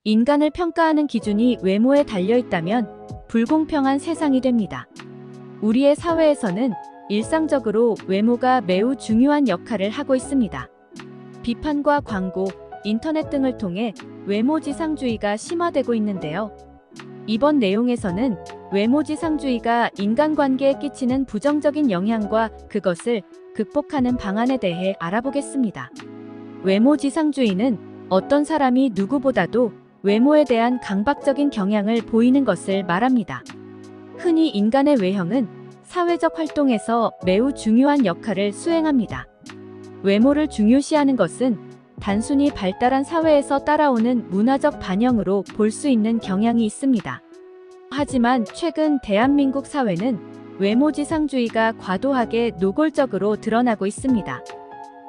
인간을 평가하는 기준이 외모에 달려있다면 불공평한 세상이 됩니다. 우리의 사회에서는 일상적으로 외모가 매우 중요한 역할을 하고 있습니다. 비판과 광고, 인터넷 등을 통해 외모지상주의가 심화되고 있는데요. 이번 내용에서는 외모지상주의가 인간관계에 끼치는 부정적인 영향과 그것을 극복하는 방안에 대해 알아보겠습니다. 외모지상주의는 어떤 사람이 누구보다도 외모에 대한 강박적인 경향을 보이는 것을 말합니다. 흔히 인간의 외형은 사회적 활동에서 매우 중요한 역할을 수행합니다. 외모를 중요시하는 것은 단순히 발달한 사회에서 따라오는 문화적 반영으로 볼 수 있는 경향이 있습니다. 하지만 최근 대한민국 사회는 외모지상주의가 과도하게 노골적으로 드러나고 있습니다.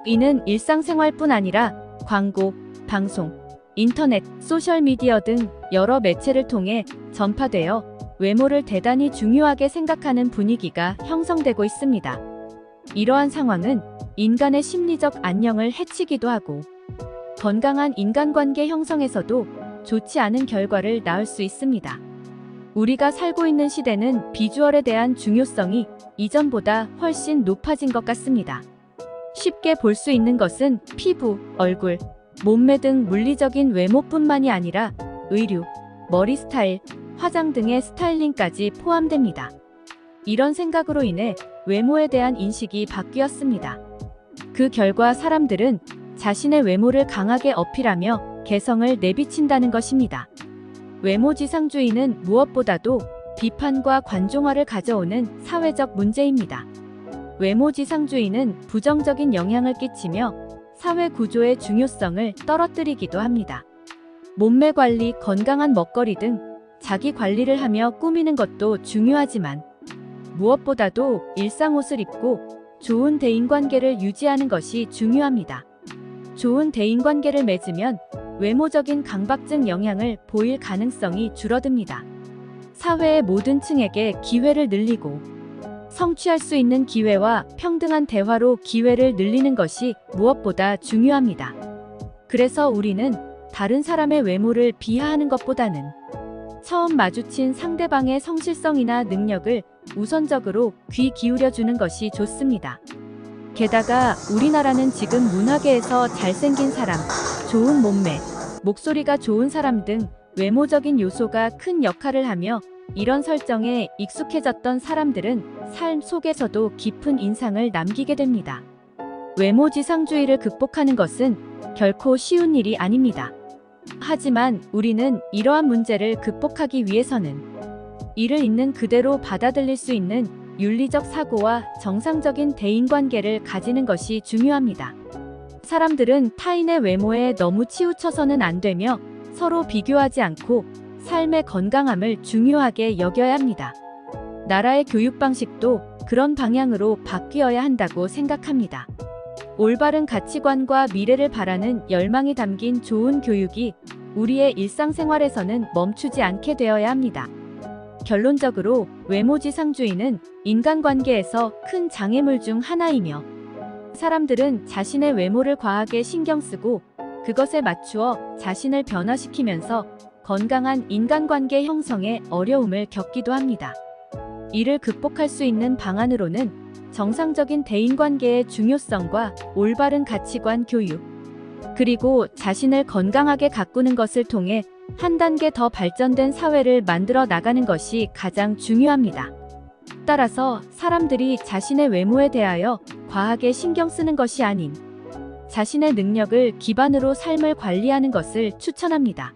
이는 일상생활뿐 아니라 광고, 방송, 인터넷, 소셜미디어 등 여러 매체를 통해 전파되어 외모를 대단히 중요하게 생각하는 분위기가 형성되고 있습니다. 이러한 상황은 인간의 심리적 안녕을 해치기도 하고 건강한 인간관계 형성에서도 좋지 않은 결과를 낳을 수 있습니다. 우리가 살고 있는 시대는 비주얼에 대한 중요성이 이전보다 훨씬 높아진 것 같습니다. 쉽게 볼 수 있는 것은 피부, 얼굴, 몸매 등 물리적인 외모뿐만이 아니라 의류, 머리 스타일, 화장 등의 스타일링까지 포함됩니다. 이런 생각으로 인해 외모에 대한 인식이 바뀌었습니다. 그 결과 사람들은 자신의 외모를 강하게 어필하며 개성을 내비친다는 것입니다. 외모지상주의는 무엇보다도 비판과 관종화를 가져오는 사회적 문제입니다. 외모지상주의는 부정적인 영향을 끼치며 사회 구조의 중요성을 떨어뜨리기도 합니다. 몸매 관리, 건강한 먹거리 등 자기 관리를 하며 꾸미는 것도 중요하지만 무엇보다도 일상 옷을 입고 좋은 대인관계를 유지하는 것이 중요합니다. 좋은 대인관계를 맺으면 외모적인 강박증 영향을 보일 가능성이 줄어듭니다. 사회의 모든 층에게 기회를 늘리고 성취할 수 있는 기회와 평등한 대화로 기회를 늘리는 것이 무엇보다 중요합니다. 그래서 우리는 다른 사람의 외모를 비하하는 것보다는 처음 마주친 상대방의 성실성이나 능력을 우선적으로 귀 기울여주는 것이 좋습니다. 게다가 우리나라는 지금 문화계에서 잘생긴 사람, 좋은 몸매, 목소리가 좋은 사람 등 외모적인 요소가 큰 역할을 하며 이런 설정에 익숙해졌던 사람들은 삶 속에서도 깊은 인상을 남기게 됩니다. 외모지상주의를 극복하는 것은 결코 쉬운 일이 아닙니다. 하지만 우리는 이러한 문제를 극복하기 위해서는 이를 있는 그대로 받아들일 수 있는 윤리적 사고와 정상적인 대인관계를 가지는 것이 중요합니다. 사람들은 타인의 외모에 너무 치우쳐서는 안 되며 서로 비교하지 않고 삶의 건강함을 중요하게 여겨야 합니다. 나라의 교육 방식도 그런 방향으로 바뀌어야 한다고 생각합니다. 올바른 가치관과 미래를 바라는 열망이 담긴 좋은 교육이 우리의 일상생활에서는 멈추지 않게 되어야 합니다. 결론적으로 외모지상주의는 인간관계에서 큰 장애물 중 하나이며 사람들은 자신의 외모를 과하게 신경 쓰고 그것에 맞추어 자신을 변화시키면서 건강한 인간관계 형성에 어려움을 겪기도 합니다. 이를 극복할 수 있는 방안으로는 정상적인 대인관계의 중요성과 올바른 가치관 교육, 그리고 자신을 건강하게 가꾸는 것을 통해 한 단계 더 발전된 사회를 만들어 나가는 것이 가장 중요합니다. 따라서 사람들이 자신의 외모에 대하여 과하게 신경 쓰는 것이 아닌 자신의 능력을 기반으로 삶을 관리하는 것을 추천합니다.